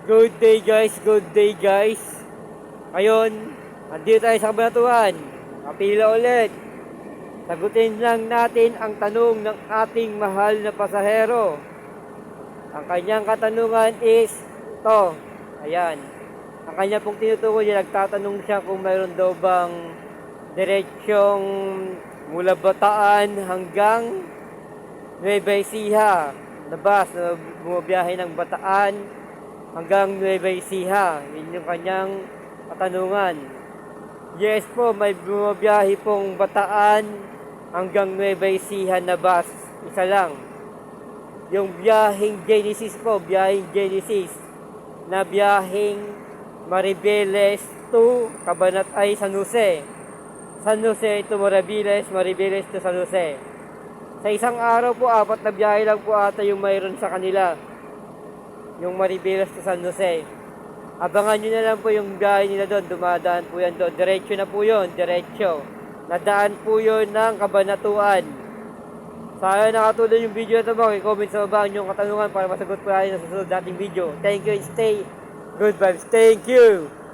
Good day guys, good day guys. Ngayon, andito tayo sa Kabanatuan. Kapila ulit. Sagutin lang natin ang tanong ng ating mahal na pasahero. Ang kanyang katanungan is to. Ayan. Ang kanya pong tinutukoy niya, nagtatanong siya kung mayroon daw bang diretsyong mula Bataan hanggang Nueva Ecija na bus na bumabiyahe ng Bataan hanggang Nueva Ecija. Yun yung kanyang katanungan. Yes po, may bumabiyahe pong Bataan hanggang Nueva Ecija na bus. Isa lang. Yung biyaheng Genesis po, biyaheng Genesis na biyaheng Maribeles to Cabanatuan, San Jose. San Jose to Maribeles, Maribeles to San Jose. Sa isang araw po, 4 na biyahe lang po ata yung mayroon sa kanila. Yung Maribeles to San Jose. Abangan nyo na lang po yung biyahe nila doon. Dumadaan po yan doon. Diretso na po yun. Diretso. Nadaan po yun ng Kabanatuan. Sana nakatulong yung video na ito mo. I-comment sa baba yung katanungan para masagot po natin sa susunod nating video. Thank you and stay good vibes. Thank you!